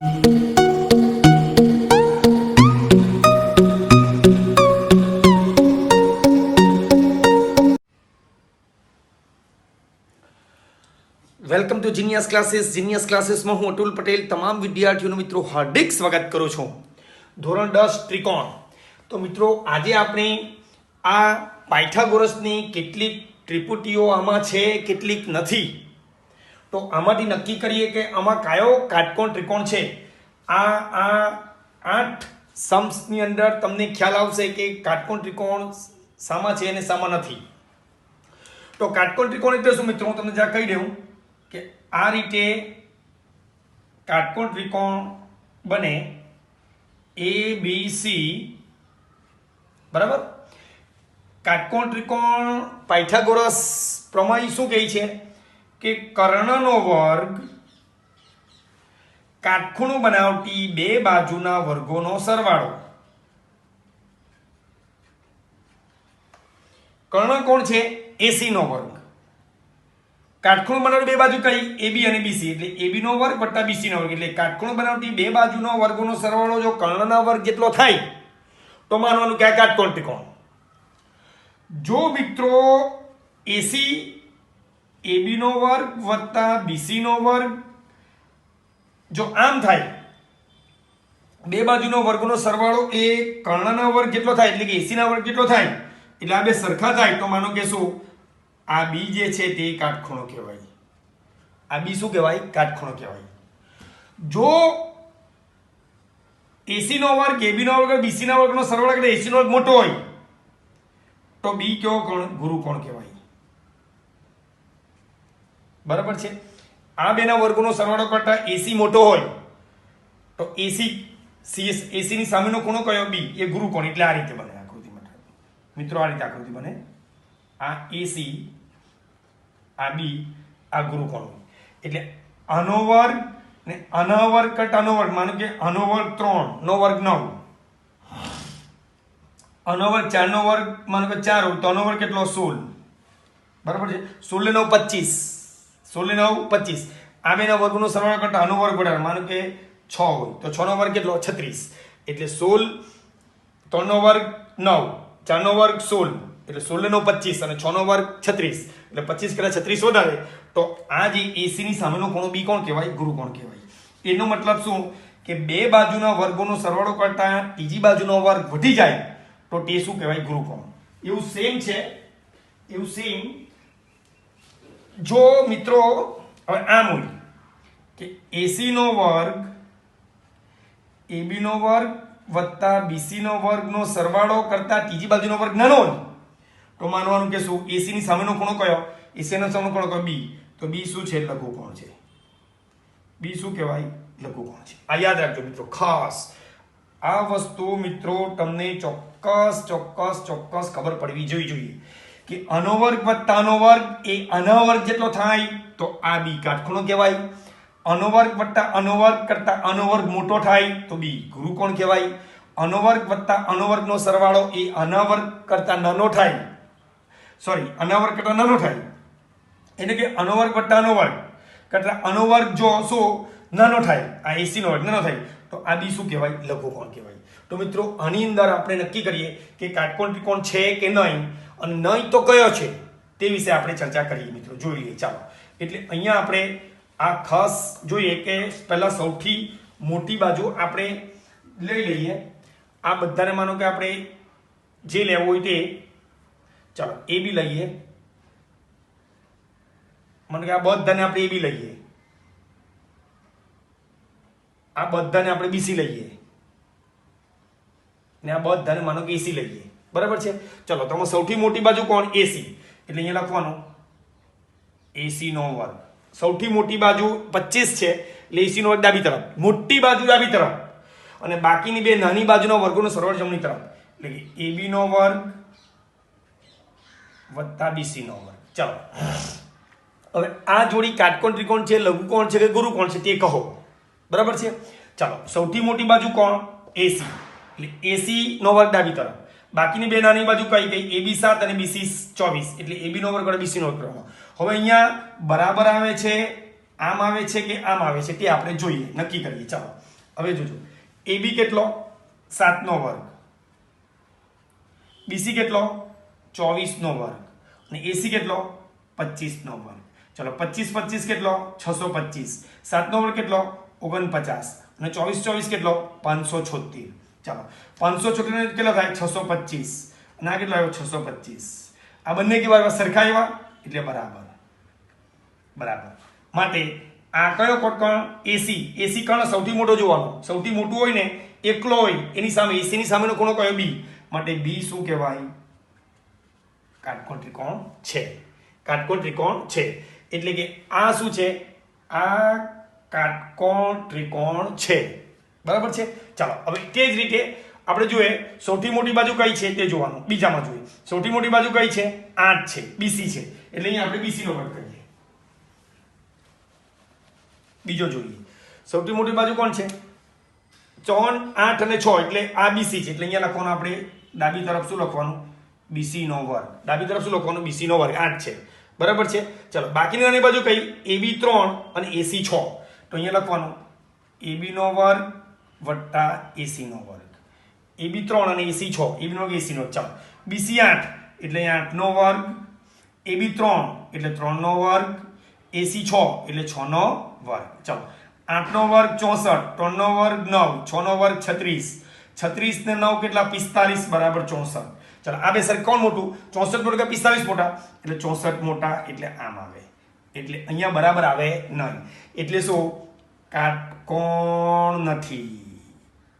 Welcome to genius classes. Genius ક્લાસીસમાં હું અતુલ પટેલ તમામ વિદ્યાર્થીઓનો મિત્રો હાર્દિક સ્વાગત કરું છું. ધોરણ 10 ત્રિકોણ. તો મિત્રો આજે આપણે આ પાયથાગોરસની કેટલીક ત્રિપુટીઓ આમાં છે, કેટલીક નથી. તો આમાંથી નક્કી કરીએ કે આમાં કયો કાટકોણ ત્રિકોણ છે. આ 8 સમ્સની અંદર તમને ખ્યાલ આવશે કે કાટકોણ ત્રિકોણ શામાં છે અને શામાં નથી. તો કાટકોણ ત્રિકોણ એટલે શું મિત્રો, હું તમને જરા કહી દઉં કે આ રીતે કાટકોણ ત્રિકોણ બને ABC, બરાબર. કાટકોણ ત્રિકોણ પાયથાગોરસ પ્રમેય શું કહે છે કે કર્ણનો વર્ગ કાટખૂણો બનાવતી બે બાજુના વર્ગોનો સરવાળો. કર્ણ કોણ છે? AC નો વર્ગ. કાટખૂણો બનાવતી બે બાજુ કઈ? AB અને BC, એટલે AB નો વર્ગ વત્તા BC નો વર્ગ. એટલે કાટખૂણો બનાવતી બે બાજુનો વર્ગોનો સરવાળો જો કર્ણના વર્ગ જેટલો થાય તો માનવાનું કે આ કાટકોણ ત્રિકોણ. જો મિત્રો AC AB નો વર્ગ વત્તા BC નો વર્ગ જો આમ થાય, બે બાજુનો વર્ગનો સરવાળો એ કર્ણના વર્ગ જેટલો થાય એટલે કે AC ના વર્ગ જેટલો થાય, એટલે આ બે સરખા થાય તો માનો કે શું આ B જે છે તે કાટખૂણો કહેવાય. આ B શું કહેવાય? કાટખૂણો કહેવાય. જો AC નો વર્ગ AB નો વર્ગ BC ના વર્ગનો સરવાળો એટલે AC નો વર્ગ મોટો હોય તો B કયો કોણ? ગુરુકોણ કહેવાય. બરાબર છે. આ બેના વર્ગોનો સરવાળો કરતા AC મોટો હોય તો AC ની સામેનો ખૂણો કયો? B, એ ગુરુકોણ. એટલે આ રીતે બને આકૃતિ મિત્રો, આ રીતે આકૃતિ બને. આ AC, આ B, આ ગુરુકોણ. એટલે આનો વર્ગ ને આનો વર્ગ કરતા આનો વર્ગ, માનો કે આનો વર્ગ 3, નો વર્ગ 9, આનો વર્ગ 4 નો વર્ગ માનો કે 4 હોય તો આનો વર્ગ કેટલો? 16. બરાબર છે. 16 ને 9 25, 16 ને 9 25. આ બેના વર્ગનો સરવાળો કરતા આનો વર્ગ વધારે, માનો કે 6 હોય તો 6 નો વર્ગ કેટલો? 36. એટલે 16, 3 નો વર્ગ 9, 4 નો વર્ગ 16, એટલે 16 નો 25 અને 6 નો વર્ગ 36, એટલે 25 કરતા 36 વધારે તો આ જે AC ની સામેનો ખૂણો B કોણ કહેવાય? ગુરુકોણ કહેવાય. એનો મતલબ શું કે બે બાજુના વર્ગોનો સરવાળો કરતા ત્રીજી બાજુનો વર્ગ વધી જાય તો તે શું કહેવાય? ગુરુકોણ. એવું સેમ છે, એવું સેમ જો મિત્રો હવે આમ હોય કે AC નો વર્ગ AB નો વર્ગ વત્તા BC નો વર્ગનો સરવાળો કરતા ત્રીજી બાજુનો વર્ગ નાનો હોય તો માનવાનું કે શું? AC ની સામેનો ખૂણો કયો? AC નો સામેનો ખૂણો કયો? B. તો B શું છે? લઘુકોણ છે. B શું કહેવાય? લઘુકોણ છે. આ યાદ રાખજો મિત્રો ખાસ. આ વસ્તુ મિત્રો તમને ચોક્કસ ખબર પડવી જોઈએ કે આનો વર્ગ વત્તા આનો વર્ગ એ આના વર્ગ જેટલો થાય તો આ B કાટખૂણો કહેવાય. આનો વર્ગ વત્તા આનો વર્ગ કરતા આનો વર્ગ મોટો થાય તો B ગુરુકોણ કહેવાય. આનો વર્ગ વત્તા આનો વર્ગનો સરવાળો એ આના વર્ગ કરતા નાનો થાય, આના વર્ગ કરતા નાનો થાય, એટલે કે આનો વર્ગ વત્તા આનો વર્ગ કરતા આનો વર્ગ જો શું નાનો થાય, આ AC નો વર્ગ નાનો થાય તો આ B શું કહેવાય? લઘુકોણ કહેવાય. તો મિત્રો આની અંદર આપણે નક્કી કરીએ કે કાટકોણ ત્રિકોણ છે કે નહીં, અને નહીં તો કયો છે તે વિશે આપણે ચર્ચા કરીએ મિત્રો. જોઈ લઈએ ચાલો. એટલે અહીંયા આપણે આ ખાસ જોઈએ કે પહેલા સૌથી મોટી બાજુ આપણે લઈ લઈએ. આ બધાને માનો કે આપણે જે લેવું હોય તે, ચાલો AB લઈએ. માનો કે આ બધાને આપણે AB લઈએ, આ બધાને આપણે BC લઈએ ને આ બધાને માનો કે AC લઈએ. બરાબર છે. ચલો તો સૌથી મોટી બાજુ કોણ? AC. એટલે અહીંયા લખવાનું AC નો વર્ગ. સૌથી મોટી બાજુ 25 છે એટલે AC નો વર્ગ ડાબી તરફ, મોટી બાજુ ડાબી તરફ, અને બાકીની બે નાની બાજુના વર્ગોનો સરવાળો જમણી તરફ, એટલે કે AB નો વર્ગ વત્તા BC નો વર્ગ. ચાલો હવે આ જોડી કાટકોણ ત્રિકોણ છે, લઘુકોણ છે કે ગુરુકોણ છે તે કહો. બરાબર છે. ચાલો સૌથી મોટી બાજુ કોણ? AC. એટલે AC નો વર્ગ ડાબી તરફ, બાકીની બે નાની બાજુ કઈ કઈ? AB 7 અને BC 24, એટલે AB નો વર્ગ અને BC નો વર્ગ કરવાનો. હવે અહીંયા બરાબર આવે છે આમ આવે છે કે આમ આવે છે તે આપણે જોઈએ, નક્કી કરીએ. ચાલો હવે જોજો, AB કેટલો 7 નો વર્ગ, BC કેટલો 24 નો વર્ગ અને AC કેટલો 25 નો વર્ગ. ચલો 25 25 કેટલો 625, 7 નો વર્ગ કેટલો 49 અને 24 24 કેટલો 576. ચાલો 576 કેટલો થાય 625 અને આ કેટલો આવ્યો 625. આ બંને કેવા આવ્યા? સરખા આવ્યા એટલે બરાબર બરાબર. માટે આ કયો કોટકણ? AC. AC કણ સૌથી મોટો જોવાનો, સૌથી મોટું હોય ને એકલો હોય એની સામે AC ની સામેનો ખૂણો કયો? B. માટે B શું કહેવાય? કાટકોણ ત્રિકોણ છે. કાટકોણ ત્રિકોણ છે એટલે કે આ શું છે? આ કાટકોણ ત્રિકોણ છે. બરાબર છે. ચાલો હવે તે જ રીતે આપણે જોઈએ સૌથી મોટી બાજુ કઈ છે તે જોવાનું. બીજામાં જોઈએ સૌથી મોટી બાજુ કઈ છે? 8 છે, BC છે એટલે અહીંયા આપણે BC નો વર્ગ કરીએ. બીજો જોઈએ સૌથી મોટી બાજુ કોણ છે? 4 8 અને 6 એટલે આ BC છે એટલે અહીંયા લખવાનું આપણે ડાબી તરફ શું લખવાનું? BC નો વર્ગ. ડાબી તરફ શું લખવાનું? BC નો વર્ગ 8 છે. બરાબર છે. ચલો બાકીની નાની બાજુ કઈ? AB 3 અને AC 6 તો અહીંયા લખવાનું AB નો વર્ગ વત્તા AC નો વર્ગ. AB 3 અને AC 6, AB નો AC નો. ચાલો BC 8 એટલે 8 નો વર્ગ, AB 3 એટલે 3 નો વર્ગ, AC 6 એટલે 6 નો વર્ગ. ચાલો 8 નો વર્ગ 64, 3 નો વર્ગ 9, 6 નો વર્ગ 36, 36 ને 9 કેટલા? 45 બરાબર 64. ચાલો આ બે સર કોણ મોટું? 64 મોટા કે 45 મોટા? એટલે 64 મોટા એટલે આમ આવે એટલે અહીંયા બરાબર આવે નહીં. એટલે શું? કાટકોણ નથી.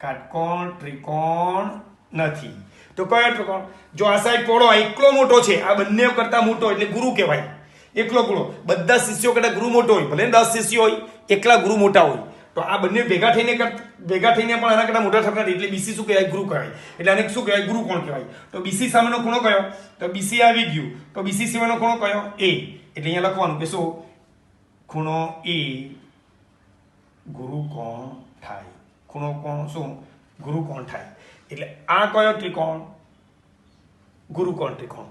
કાટકોણ ત્રિકોણ નથી. તો કયો ત્રિકોણ? જો આ સાઈડ પહોળો એકલો મોટો છે, આ બંને કરતા મોટો એટલે ગુરુ કહેવાય. એકલો ગુરુ. બધા શિષ્યો કરતા ગુરુ મોટો હોય, ભલે 10 શિષ્યો હોય, એકલા ગુરુ મોટા હોય. તો આ બંને ભેગા થઈને પણ આના કરતા મોટા થતા એટલે BC શું કહેવાય? ગુરુ કહેવાય. એટલે આને શું કહેવાય? ગુરુ કોણ કહેવાય. તો BC સામેનો ખૂણો કયો? તો BC આવી ગયું. તો BC સામેનો ખૂણો કયો? A. એટલે અહીંયા લખવાનું કે શું? ખૂણો A ગુરુ કોણ થાય. ખૂણો કોણ શું? ગુરુ કોણ થાય. એટલે આ કયો ત્રિકોણ? ગુરુ કોણ ત્રિકોણ.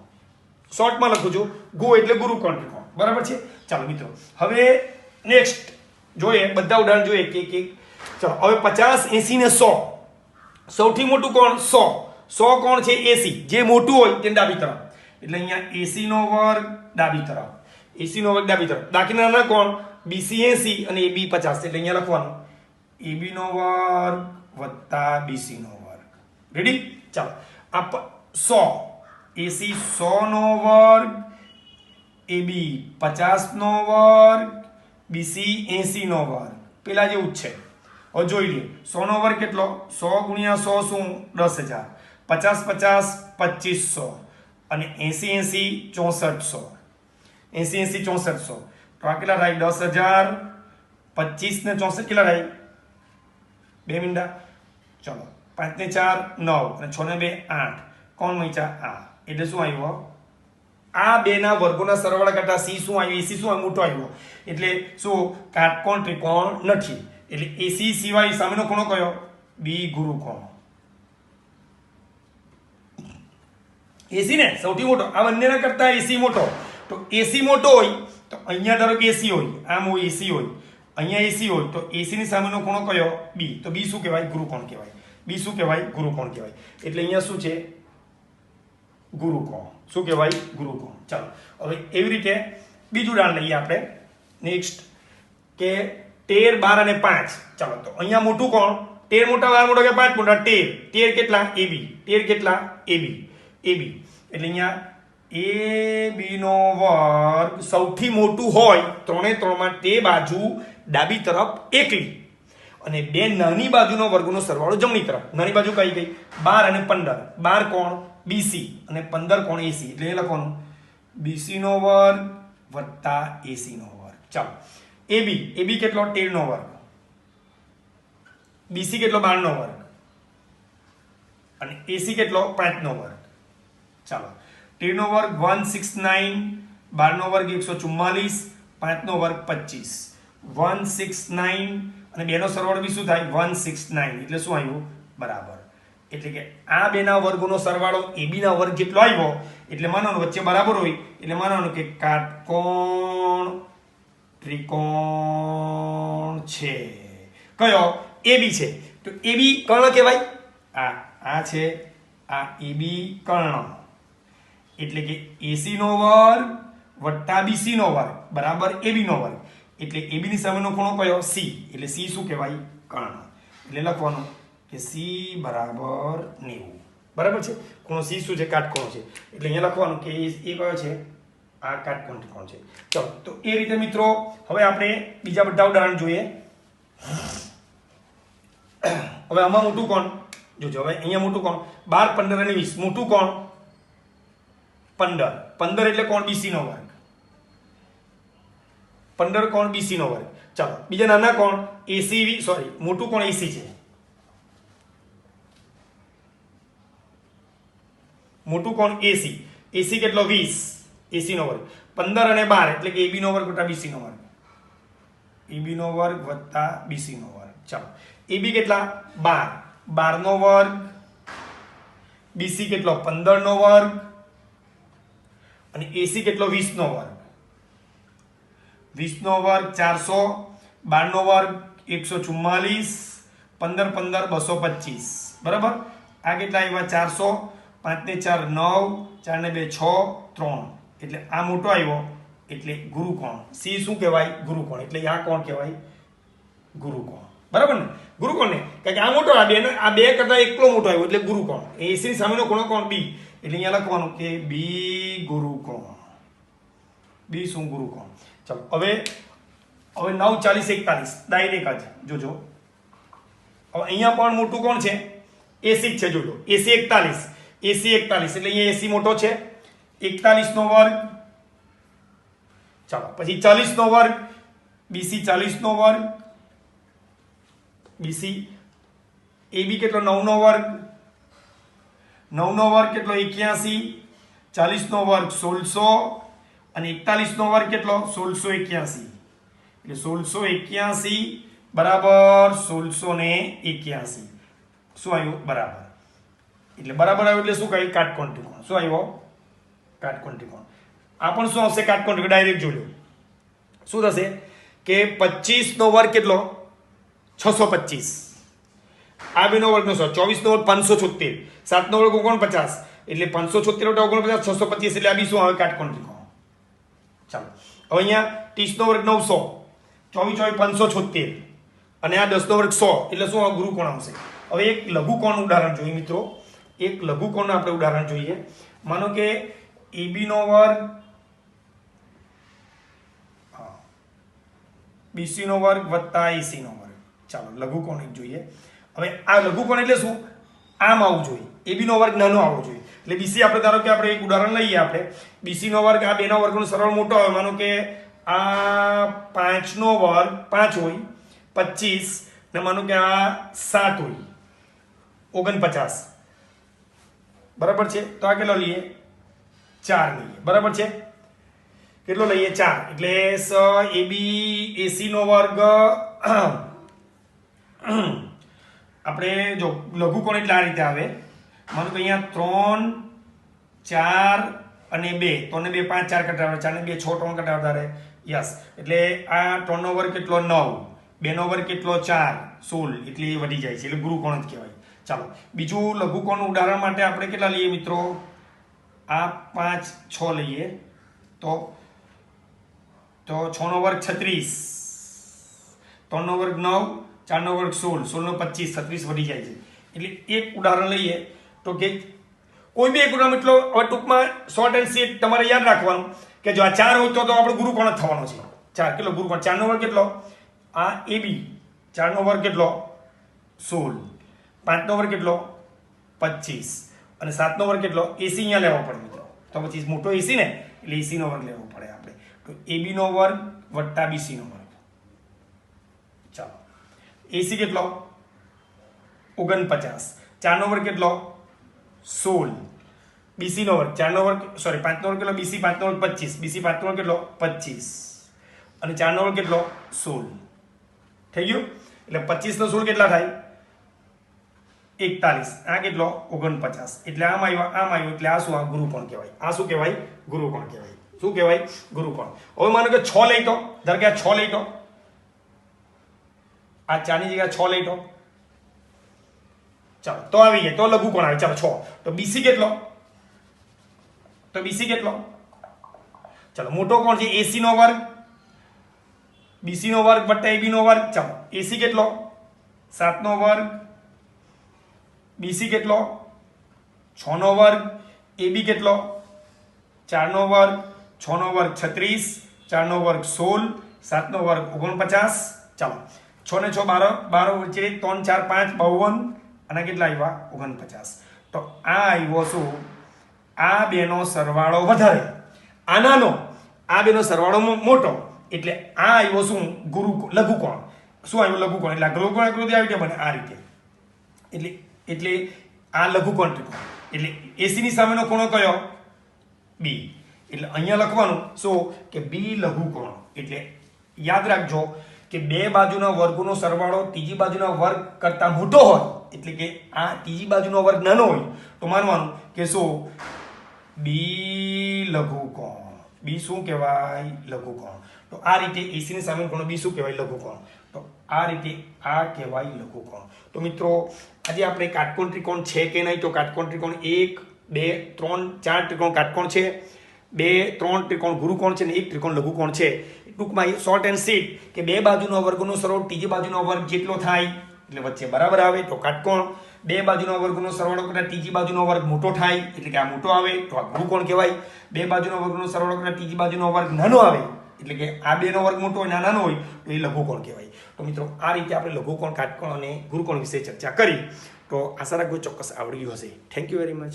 શોર્ટમાં લખું છું, ગો એટલે ગુરુ કોણ ત્રિકોણ. બરાબર છે. ચાલો મિત્રો હવે નેક્સ્ટ જોઈએ, બધા ઉદાહરણ જોઈએ એક એક. ચાલો હવે 50 80 ને 100 સૌથી મોટું કોણ? 100 કોણ છે? AC. જે મોટું હોય તે ડાબી તરફ એટલે અહીંયા AC નો વર્ગ ડાબી તરફ, AC નો વર્ગ ડાબી તરફ. બાકીના નાના કોણ? BC 80 અને AB 50 એટલે અહીંયા લખવાનું AB નો વર્ગ વત્તા BC નો વર્ગ. રેડી. ચાલો આ 100 AC 100 નો વર્ગ, AB 50 નો વર્ગ, BC 80 નો વર્ગ. પેલા જેવું જ છે. હવે જોઈ લઈએ 100 નો વર્ગ કેટલો? 100 ગુણ્યા 100 શું? 10,000. 50 50 2500 અને 80 80 6400. 80 80 6400 તો આ કેટલા થાય? 10,000. 25 ને 64 કેટલા થાય? 2 મિનિટ. ચલો 5 ને 4 9 અને 6 ને 2 8. કોણ મૈચા? આ. એટલે શું આવ્યું? આ બે ના વર્ગોના સરવાળા કરતા C શું આવ્યું? AC શું મોટો આવ્યો. એટલે શું? કાટકોણ ત્રિકોણ નથી. એટલે AC સિવાય સામેનો ખૂણો કયો? B ગુરુ કોણ. AC ને સૌથી મોટો. આ બંનેના કરતા AC મોટો. તો AC મોટો હોય તો અહીંયા ધારો કે AC હોય, આમ હોય AC હોય, અહીંયા AC હોય તો AC ની સામેનો ખૂણો કયો? B. તો B શું કહેવાય? ગુરુ કોણ કહેવાય. B શું કહેવાય? ગુરુ કોણ કહેવાય. એટલે અહીંયા શું છે? ગુરુ કોણ. શું કહેવાય? ગુરુ કોણ. ચાલો હવે એવી રીતે બીજું ઉદાહરણ લઈએ આપણે નેક્સ્ટ કે 13 12 અને 5. ચાલો તો અહીંયા મોટું કોણ? 13 મોટા 12 મોટા કે 5 મોટા? 13 કેટલા? AB. 13 કેટલા? AB. એટલે અહીંયા AB નો વર્ગ સૌથી મોટું હોય ત્રણે ત્રણમાં તે બાજુ ડાબી તરફ એકલી અને બે નાની બાજુનો વર્ગનો સરવાળો જમણી તરફ. નાની બાજુ કઈ ગઈ? 12 અને 15. 12 કોણ? BC અને 15 કોણ? AC. એટલે એ લખવાનું BC નો વર્ગ વત્તા AC નો વર્ગ. ચાલો AB કેટલો? 13 નો વર્ગ. BC કેટલો? 12 નો વર્ગ અને AC કેટલો? 5 નો વર્ગ. ચાલો 13 નો વર્ગ 169, 12 નો વર્ગ 144, 5 નો વર્ગ 25. 169 અને બે નો સરવાળો બી શું થાય? 169. એટલે શું આવ્યું? બરાબર. એટલે કે આ બેના વર્ગોનો સરવાળો AB ના વર્ગ જેટલો આવ્યો એટલે માનવાનું વચ્ચે બરાબર હોય એટલે માનવાનું કે કાટકોણ ત્રિકોણ છે. કયો? એબી છે. તો એબી કર્ણ કહેવાય. આ છે આ એબી કર્ણ, એટલે કે એસી નો વર્ગ વત્તા બીસી નો વર્ગ બરાબર એબી નો વર્ગ. એટલે એબી ની સામેનો ખૂણો કયો? સી. એટલે સી શું કહેવાય? કર્ણ. એટલે લખવાનું કે સી બરાબર 90. બરાબર છે. ખૂણો સી શું છે? કાટખૂણો છે. એટલે અહીંયા લખવાનું કે એ કયો છે? આ કાટકોણ ત્રિકોણ છે. ચલો, તો એ રીતે મિત્રો હવે આપણે બીજા બધા ઉદાહરણ જોઈએ. હવે આમાં મોટું કોણ? જોજો, હવે અહીંયા મોટું કોણ? 12, 15 અને 20. મોટું કોણ? 15. 15 એટલે કોણ? બીસી નો વર્ગ. 15 કોણ? બીસી નો વર્ગ. ચાલો, બીજા નાના કોણ? એસી. સોરી, મોટું કોણ? એસી છે. મોટું કોણ? એસી. એસી કેટલો? 20. એસી નો વર્ગ. 15 અને 12 એટલે કે એબી નો વર્ગ વત્તા બીસી નો વર્ગ. એબી નો વર્ગ વત્તા બીસી નો વર્ગ. ચાલો, એબી કેટલા? 12. 12 નો વર્ગ. બીસી કેટલો? 15 નો વર્ગ. અને એસી કેટલો? 20 નો વર્ગ. 20 નો વર્ગ 400. 12 નો વર્ગ 144. 15 15 225. બરાબર. આ કેટલા આવ્યા? 400. 5 ને 4 9. 4 ને 2 6. 3. એટલે આ મોટો આવ્યો એટલે ગુરુકોણ. સી શું કહેવાય? ગુરુકોણ. એટલે આ કોણ કહેવાય? ગુરુકોણ. બરાબર ને? ગુરુકોણ ને, કારણ કે આ મોટો, આ બે કરતા એકલો મોટો આવ્યો એટલે ગુરુકોણ. એસી ની સામેનો ખૂણો કોણ? બી. એટલે અહીંયા લખવાનું કે બી ગુરુકોણ. બી શું? ગુરુકોણ. ચલો, હવે 9 40 41 ડાયરેક્ટ જ જોજો. હવે અહીંયા પણ મોટું કોણ છે? એસી છે. જોજો, એસી 41. એસી 41 એટલે અહીંયા એસી મોટો છે. 41 નો વર્ગ. ચાલો, પછી 40 નો વર્ગ. બીસી 40 નો વર્ગ. બીસી. એબી કેટલો? 9 નો વર્ગ. 9 નો વર્ગ કેટલો? 81. 40 નો વર્ગ 1600. અને 41 નો વર્ગ કેટલો? 1681. એટલે 1681 બરાબર 1681. શું આવ્યું? બરાબર. એટલે બરાબર આવ્યું એટલે શું કહ્યું? કાટકોણ ત્રિકોણ. શું આવ્યો? કાટકોણ ત્રિકોણ. આ પણ શું આવશે? કાટકોણ ત્રિકોણ. ડાયરેક્ટ જોજો શું થશે કે 25 નો વર્ગ કેટલો? 625. આ બે નો વર્ગ નો 24 નો વર્ગ 576. 7 નો વર્ગ 49. એટલે 576 49 625. એટલે આ બી શું આવે? કાટકોણ ત્રિકોણ. ચાલો, હવે અહીંયા 30 નો વર્ગ 900. 24 576. અને આ 10 નો વર્ગ 100. એટલે શું આવે? ગુરુકોણ આવશે. હવે એક લઘુકોણનું ઉદાહરણ જોઈએ મિત્રો. એક લઘુકોણનું આપણે ઉદાહરણ જોઈએ. માનો કે એબી નો વર્ગ બીસી નો વર્ગ વત્તા એસી નો વર્ગ. ચાલો, લઘુકોણ એક જોઈએ. હવે આ લઘુકોણ એટલે શું? આમ આવવું જોઈએ. એબી નો વર્ગ નાનો આવવો જોઈએ. એટલે બીસી આપણે ધારો કે આપણે એક ઉદાહરણ લઈએ. આપણે બીસી નો વર્ગ આ બેના વર્ગનો સરળ મોટો આવે. માનો કે આ 5 નો વર્ગ 5 હોય 25. ને માનો કે આ 7 હોય 49. બરાબર છે. તો આ કેટલો લઈએ? 4 લઈએ. બરાબર છે. કેટલો લઈએ? 4. એટલે એબી એસી નો વર્ગ. આપણે જો લઘુકોણ એટલે આ રીતે આવે. માનો કે અહીંયા 3 4 અને 2. 3 ને 2 5 4 કરતા 4 ને 2 6 3 કરતા વધારે. યસ. એટલે આ 3 નો વર્ગ કેટલો? 9. 2 નો વર્ગ કેટલો? 4 16. એટલે એ વધી જાય છે. એટલે ગુરુકોણ જ કહેવાય. ચાલો, બીજું લઘુકોણનું ઉદાહરણ માટે આપણે કેટલા લઈએ મિત્રો? આ 5 6 લઈએ તો 6 નો વર્ગ 36. 3 નો વર્ગ 9. 4 નો વર્ગ 16. 16 નો 25. 36 વધી જાય છે. એટલે એક ઉદાહરણ લઈએ તો કે કોઈ બી એક ઉદાહરણ એટલો. હવે ટૂંકમાં શોર્ટ એન્ડ સ્વીટ તમારે યાદ રાખવાનું કે જો આ 4 હોય તો આપણે ગુરુકોણ જ થવાનો છે. 4 કેટલો? ગુરુકોણ. 4 નો વર્ગ કેટલો? આ એબી. 4 નો વર્ગ કેટલો? 16. 5 નો વર્ગ કેટલો? 25. અને 7 નો વર્ગ કેટલો? એસી અહીંયા લેવો પડે મિત્રો. તો પછી મોટો એસી ને, એટલે એસી નો વર્ગ લેવો પડે આપણે. તો એબી નો વર્ગ વત્તા બીસી નો વર્ગ. ચાલો, એસી કેટલો? 49. 4 નો વર્ગ કેટલો? 16. બીસી નો વર્ગ 4 નો વર્ગ સોરી 5 નો વર્ગ કેટલો? બીસી 5 નો વર્ગ 25. બીસી 5 નો વર્ગ કેટલો? 25. અને 4 નો વર્ગ કેટલો? 16. થઈ ગયું? એટલે 25 નો 16 કેટલા થાય? 41. આ કેટલો? 49. એટલે આમ આવ્યો એટલે આ શું? આ ગુરુકોણ કહેવાય. આ શું કહેવાય? ગુરુકોણ કહેવાય. શું કહેવાય? ગુરુકોણ. હવે માનો કે 6 લઈ તો, ધારો કે આ 6 લઈ તો, આ 4 ની જગ્યાએ 6 લઈ તો, ચાલો તો આવી જાય તો લઘુકોણ આવે. ચાલો 6 તો બીસી કેટલો? તો બીસી કેટલો? ચાલો મોટો કોણ છે? એસી નો વર્ગ, બીસી નો વર્ગ વત્તા એબી નો વર્ગ. ચાલો એસી કેટલો? 7 નો વર્ગ, બીસી કેટલો? 6 નો વર્ગ, એબી કેટલો? 4 નો વર્ગ, 6 નો વર્ગ 36, 4 નો વર્ગ 16, 7 નો વર્ગ 49. ચાલો 6 ને 6 12, 12 વચ્ચે 3 4 5 52 અને કેટલા આવ્યા? 49. તો આ આવ્યો શું? આ બેનો સરવાળો વધારે, આ નાનો, આ બેનો સરવાળો મોટો, એટલે આ આવ્યો શું? લઘુકોણ. શું આવ્યું? લઘુકોણ. એટલે લઘુકોણ આકૃતિ આવી બને આ રીતે. એટલે આ લઘુકોણ ત્રિકોણ. એટલે એસી ની સામેનો ખૂણો કયો? બી. એટલે અહીંયા લખવાનું શું કે બી લઘુકોણ. એટલે યાદ રાખજો કે બે બાજુના વર્ગોનો સરવાળો ત્રીજી બાજુના વર્ગ કરતા મોટો હોય, એટલે કે આ ત્રીજી બાજુનો વર્ગ નાનો હોય તો માનવાનું કે શું? બી લઘુકોણ. બી શું કહેવાય? લઘુકોણ. તો આ રીતે એસી ની સામે ખૂણો બી શું કહેવાય? લઘુકોણ. તો આ રીતે આ કહેવાય લઘુકોણ. તો મિત્રો આજે આપણે કાટકોણ ત્રિકોણ છે કે નહીં, તો કાટકોણ ત્રિકોણ 1 2 3 4 ત્રિકોણ કાટકોણ છે, 2 3 ત્રિકોણ ગુરુકોણ છે ને 1 ત્રિકોણ લઘુકોણ છે. ટૂંકમાં શોર્ટ એન્ડ સ્વીટ કે બે બાજુનો વર્ગનો સરવાળો ત્રીજી બાજુનો વર્ગ જેટલો થાય એટલે વચ્ચે બરાબર આવે તો કાટકોણ. બે બાજુના વર્ગનો સરવાળો કરતા ત્રીજી બાજુનો વર્ગ મોટો થાય એટલે કે આ મોટો આવે તો આ ગુરુકોણ કહેવાય. બે બાજુના વર્ગનો સરવાળો કરતા ત્રીજી બાજુનો વર્ગ નાનો આવે એટલે કે આ બેનો વર્ગ મોટો હોય નાનો હોય તો એ લઘુકોણ કહેવાય. તો મિત્રો આ રીતે આપણે લઘુકોણ, કાટકોણ અને ગુરુકોણ વિશે ચર્ચા કરી. તો આશા રાખું ચોક્કસ આવડ્યું હશે. Thank you very much.